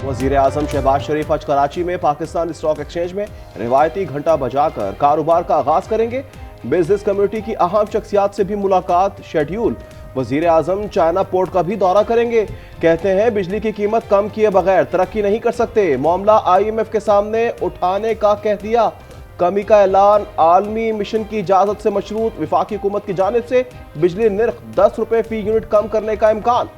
वजीर आजम शहबाज शरीफ आज कराची में पाकिस्तान स्टॉक एक्सचेंज में रिवायती घंटा बजाकर कारोबार का आगाज करेंगे। बिजनेस कम्युनिटी की अहम शख्सियात से भी मुलाकात शेड्यूल। वजीर आजम चाइना पोर्ट का भी दौरा करेंगे। कहते हैं बिजली की कीमत कम किए बगैर तरक्की नहीं कर सकते। मामला IMF के सामने उठाने का कह दिया। कमी का ऐलान आलमी मिशन की इजाजत से मशरूत। वफाकी हुकूमत की जानिब से बिजली निर्ख 10 रुपए फी यूनिट कम करने का इम्कान।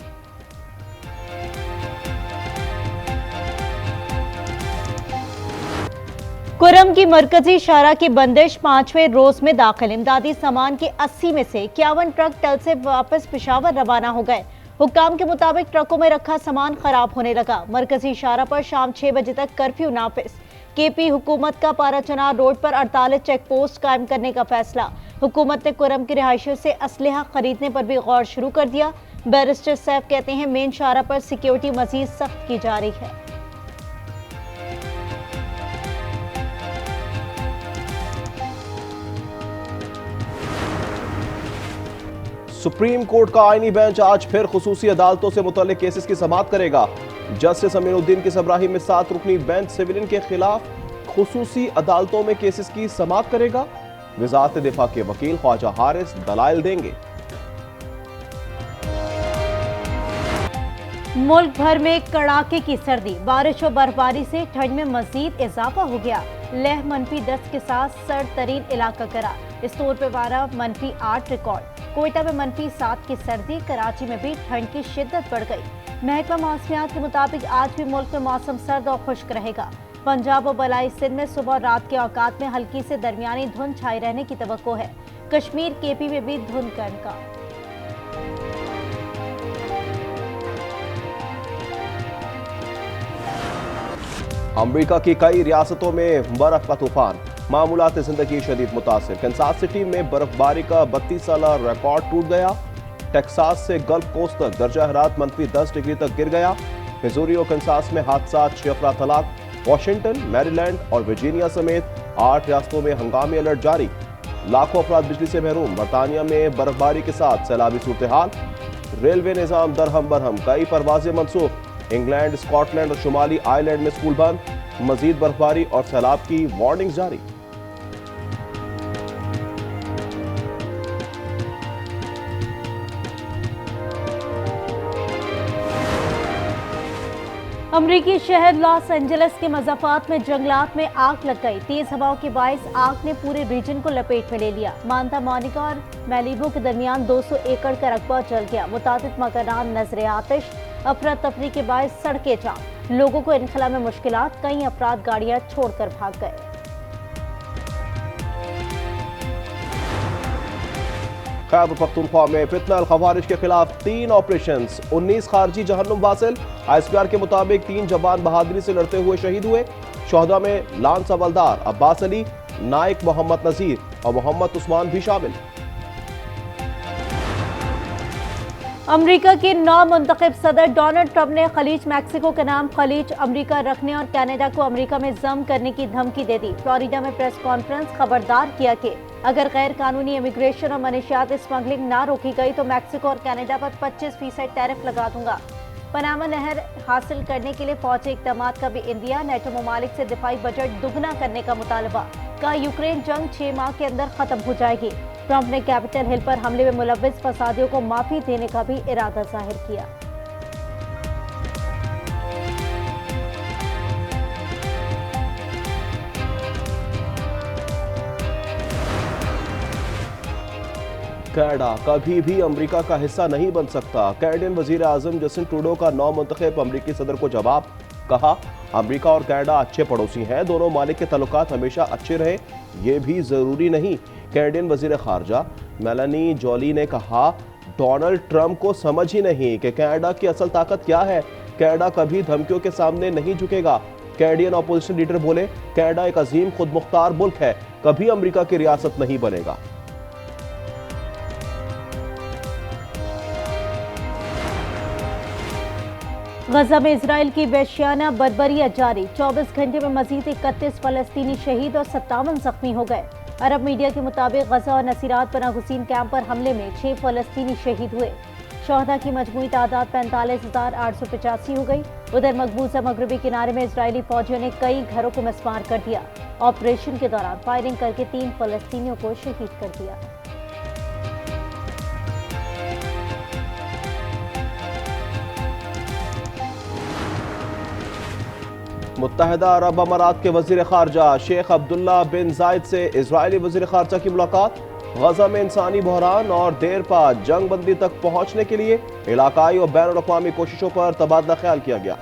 कुरम की मरकजी शाहरा की बंदिश 5वें रोज में दाखिल। इमदादी सामान के 80 में से 51 ट्रक टल से वापस पेशावर रवाना हो गए। हुक्काम के मुताबिक ट्रकों में रखा सामान खराब होने लगा। मरकजी शाहरा पर शाम 6 बजे तक कर्फ्यू नाफिज। KP हुकूमत का पाराचनार रोड पर 48 चेक पोस्ट कायम करने का फैसला। हुकूमत ने कुरम के रिहायशियों से असलहा खरीदने पर भी गौर शुरू कर दिया। बैरिस्टर सैफ कहते हैं मेन शाहरा पर सिक्योरिटी मजीद सख्त की जा रही है। सुप्रीम कोर्ट का आईनी बेंच आज फिर खुसूसी अदालतों से मुतल्लिक केसेस की समाअत करेगा। जस्टिस अमीनुद्दीन की सरबराही में 7 रुकनी बेंच सिविलियन के खिलाफ खुसूसी अदालतों में केसेस की समाअत करेगा। वजारत दिफा के वकील ख्वाजा हारिस दलाइल देंगे। मुल्क भर में कड़ाके की सर्दी, बारिश और बर्फबारी से ठंड में मजीद इजाफा हो गया। लेह -10 के साथ सर्द तरीन इलाका करार। इस्तोर पे पारा -8 रिकॉर्ड। कोयटा में -7 की सर्दी। कराची में भी ठंड की शिद्दत बढ़ गई। महकमा मौसमियात के मुताबिक आज भी मुल्क में मौसम सर्द और खुश्क रहेगा। पंजाब और बलाई सिंध में सुबह और रात के औकात में हल्की से दरमियानी धुंध छाई रहने की तवक्को है। कश्मीर KP में भी धुंध का इम्कान। अमरीका की कई रियासतों में बर्फ का तूफान। मामूलात जिंदगी शदीद मुतासिर। कैंसास सिटी में बर्फबारी का 32 साला रिकॉर्ड टूट गया। टेक्सास से गल्फ कोस्ट तक दर्जा हरारत -10 डिग्री तक गिर गया। मिजूरी और कैंसास में हादसा, 6 अफराद हलाक। वाशिंगटन, मैरीलैंड और वर्जीनिया समेत 8 रियासतों में हंगामी अलर्ट जारी। लाखों अफराद बिजली से महरूम। बरतानिया में बर्फबारी के साथ सैलाबी सूरत हाल। रेलवे निजाम दरहम बरहम, कई परवाजें मनसूख। इंग्लैंड, स्कॉटलैंड और शुमाली आयरलैंड में स्कूल बंद। मजीद बर्फबारी और सैलाब की वार्निंग जारी। अमरीकी शहर लॉस एंजलिस के मज़ाफात में जंगलात में आग लग गई। तेज हवाओं के बायस आग ने पूरे रीजन को लपेट में ले लिया। मांता मोनिका और मैलिबो के दरमियान 200 एकड़ का रकबा जल गया। मुतादिद मकानात नजर आतिश। अफरा तफरी के बायस सड़कें जाम। लोगों को इनखला में मुश्किलात। कई अफराद गाड़ियां छोड़कर भाग गए। खैबर पख्तूनख्वा में फितना खवारिश के खिलाफ 3 ऑपरेशन। 19 खारजी जहन्नुम वासिल। ISPR के मुताबिक 3 जवान बहादुरी से लड़ते हुए शहीद हुए। शोहदा में लांस हवलदार अब्बास अली, नाइक मोहम्मद नजीर और मोहम्मद उस्मान भी शामिल। अमेरिका के नौमुंतखब सदर डोनाल्ड ट्रंप ने खलीज मैक्सिको का नाम खलीज अमेरिका रखने और कनाडा को अमेरिका में जम करने की धमकी दे दी। फ्लोरिडा में प्रेस कॉन्फ्रेंस खबरदार किया कि अगर गैर कानूनी इमिग्रेशन और मनशियात स्मगलिंग ना रोकी गई तो मैक्सिको और कनाडा पर 25% टैरिफ लगा दूंगा। पनामा नहर हासिल करने के लिए फौजी इक़दामात का भी इंडिया। नेटो ममालिक से दिफाई बजट दुगना करने का मुतालबा। का यूक्रेन जंग 6 माह के अंदर खत्म हो जाएगी। ट्रंप ने कैपिटल हिल पर हमले में मुलव्विस फसादियों को माफी देने का भी इरादा जाहिर किया। कनाडा कभी भी अमेरिका का हिस्सा नहीं बन सकता। कैनेडियन वजीर आजम जस्टिन ट्रूडो का नौमुंतखब अमेरिकी सदर को जवाब। कहा, अमेरिका और कनाडा अच्छे पड़ोसी हैं। दोनों मालिक के ताल्लुकात हमेशा अच्छे रहे, ये भी जरूरी नहीं। कैनेडियन वजीर खारजा मेलानी जोली ने कहा, डोनाल्ड ट्रंप को समझ ही नहीं कि कनाडा की असल ताकत क्या है। कनाडा कभी धमकियों के सामने नहीं झुकेगा। कैनेडियन अपोजिशन लीडर बोले, कनाडा एक अजीम खुद मुख्तार मुल्क है, कभी अमेरिका की रियासत नहीं बनेगा। गजा में इसराइल की वहशियाना बर्बरियत जारी। 24 घंटे में मजीद 31 फलस्तीनी शहीद और 57 जख्मी हो गए। अरब मीडिया के मुताबिक गजा और नसीरात पनाह गुज़ीन कैंप पर हमले में 6 फलस्तीनी शहीद हुए। शोहदा की मजमूई तादाद 45,885 हो गई। उधर मकबूजा मगरबी किनारे में इजरायली फौजियों ने कई घरों को मिसमार कर दिया। ऑपरेशन के दौरान फायरिंग करके 3 फलस्तीनियों को शहीद कर दिया। मुत्तहिदा अरब अमारात के वजीर खारजा शेख अब्दुल्ला बिन जायद से इजरायली वजीर खारजा की मुलाकात। गजा में इंसानी बहरान और देर पा जंग बंदी तक पहुंचने के लिए इलाकाई और बैन अवी कोशिशों पर तबादला ख्याल किया गया।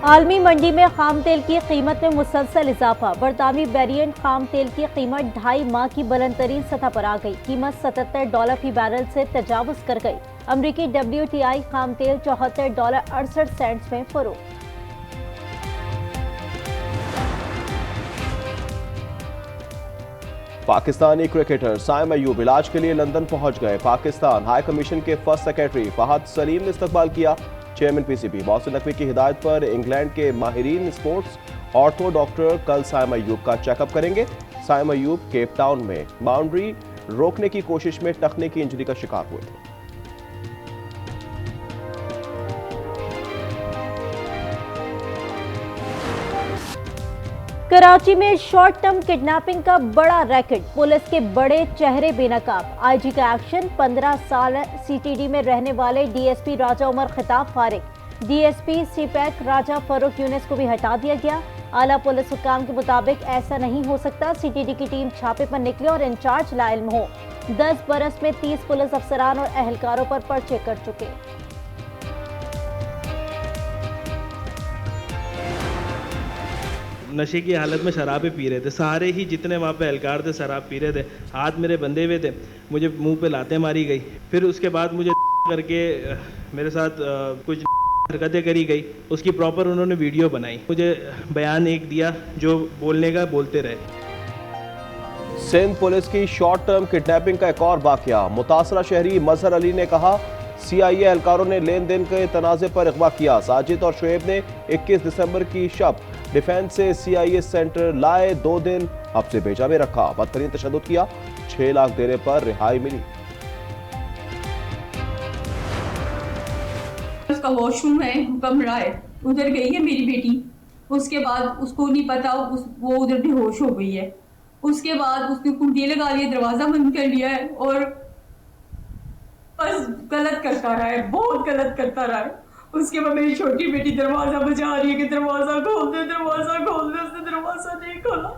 आलमी मंडी में खाम तेल की कीमत में मुसलसल इजाफा। बरतानवी वेरिएंट खाम तेल की कीमत 2.5 माह की बुलंद तरीन सतह पर आ गई। कीमत $77 फी बैरल से तजावुज कर गई। अमरीकी WTI खाम तेल $74.68 में फरोख्त। पाकिस्तानी क्रिकेटर साइम अयूब इलाज के लिए लंदन पहुंच गए। पाकिस्तान हाई कमीशन के फर्स्ट सेक्रेटरी फहद सलीम ने इस्तकबाल किया। चेयरमैन PCB मोहसिन नकवी की हिदायत पर इंग्लैंड के माहिरीन स्पोर्ट्स ऑर्थो डॉक्टर कल साइम अयूब का चेकअप करेंगे। साइम अयूब केप टाउन में बाउंड्री रोकने की कोशिश में टखने की इंजरी का शिकार हुए थे। कराची में शॉर्ट टर्म किडनैपिंग का बड़ा रैकेट। पुलिस के बड़े चेहरे बेनकाब। IG का एक्शन। 15 साल CTD में रहने वाले DSP राजा उमर खिताब फारिग। DSP CPAC राजा फरूक यूनिस को भी हटा दिया गया। आला पुलिस हुकाम के मुताबिक ऐसा नहीं हो सकता। CTD की टीम छापे पर निकले और इंचार्ज लाइल्म हो। 10 बरस में 30 पुलिस अफसरान और अहलकारों पर पर्चे कर चुके। नशे की हालत में शराबें पी रहे थे। सारे ही जितने वहाँ पे एहलकार थे शराब पी रहे थे। हाथ मेरे बंधे हुए थे। मुझे मुंह पे लातें मारी गई। फिर उसके बाद मुझे करके मेरे साथ कुछ हरकतें करी गई। उसकी प्रॉपर उन्होंने वीडियो बनाई। मुझे बयान एक दिया जो बोलने का बोलते रहे। सिंध पुलिस की शॉर्ट टर्म किडनैपिंग का एक और वाकया। मुतासरा शहरी मजहर अली ने कहा CIA एहलकारों ने लेन देन के तनाज़े पर अगवा किया। साजिद और शुएब ने 21 दिसंबर की शब डिफेंस से CIA सेंटर लाए। 2 दिन हफ्ते भेजा में रखा। बदतरीन तशद्दुद किया। 6 लाख देने पर रिहाई मिली। उसका वॉशरूम है, हुक्म रहा है, उधर गई है मेरी बेटी। उसके बाद उसको नहीं पता, वो उधर बेहोश हो गई है। उसके बाद उसने कुंडी लगा लिया, दरवाजा बंद कर लिया है और बस गलत करता रहा है, बहुत गलत करता रहा है। उसके बाद मेरी छोटी बेटी दरवाजा बजा रही है कि दरवाजा खोल दे, दरवाजा खोल दे। उसने दरवाजा नहीं खोला।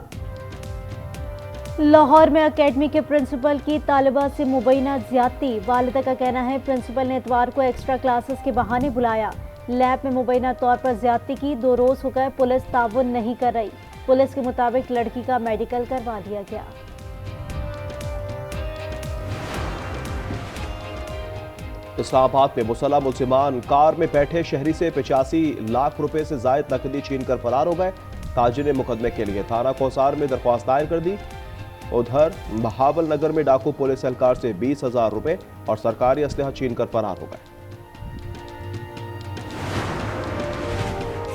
लाहौर में अकेडमी के प्रिंसिपल की तालिबा से मुबैना ज्यादती। वालिदा का कहना है प्रिंसिपल ने इतवार को एक्स्ट्रा क्लासेस के बहाने बुलाया। लैब में मुबैना तौर पर ज्यादती की। 2 रोज हो गए पुलिस ताउन नहीं कर रही। पुलिस के मुताबिक लड़की का मेडिकल करवा लिया गया। इस्लामाबाद में मुसल्लह मुल्जिमान कार में बैठे शहरी से 85 लाख रुपए से जायद नकदी छीन कर फरार हो गए। ताजिर ने मुकदमे के लिए थाना कोसार में दरख्वास्त दायर कर दी। उधर बहावल नगर में डाकू पुलिस एहलकार से 20,000 रुपए और सरकारी असलहा छीन कर फरार हो गए।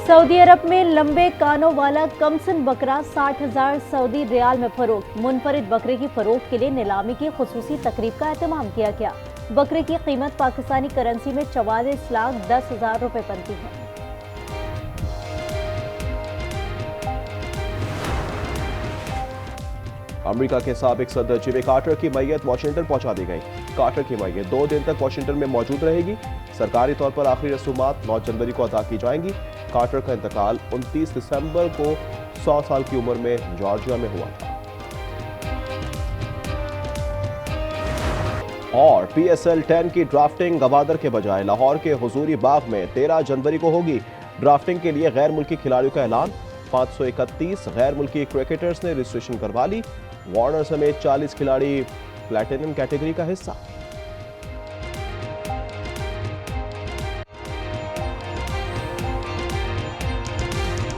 सऊदी अरब में लंबे कानों वाला कमसन बकरा 60,000 सऊदी रियाल में फरोख्त। मुनफरिद बकरे की फरोख्त के लिए नीलामी की खुसूसी तकरीब का एहतमाम किया गया। बकरे की कीमत पाकिस्तानी करेंसी में 44,10,000 रुपए बनती है। अमेरिका के साबिक सदर जिमी कार्टर की मैयत वाशिंगटन पहुंचा दी गई। कार्टर की मैयत 2 दिन तक वाशिंगटन में मौजूद रहेगी। सरकारी तौर पर आखिरी रसूमात 9 जनवरी को अदा की जाएंगी। कार्टर का इंतकाल 29 दिसंबर को 100 साल की उम्र में जॉर्जिया में हुआ था। और PSL 10 की ड्राफ्टिंग गवादर के बजाय लाहौर के हुजूरी बाग में 13 जनवरी को होगी। ड्राफ्टिंग के लिए गैर मुल्की खिलाड़ियों का ऐलान। 531 गैर मुल्की क्रिकेटर्स ने रजिस्ट्रेशन करवा ली। वार्नर समेत 40 खिलाड़ी प्लैटिनम कैटेगरी का हिस्सा।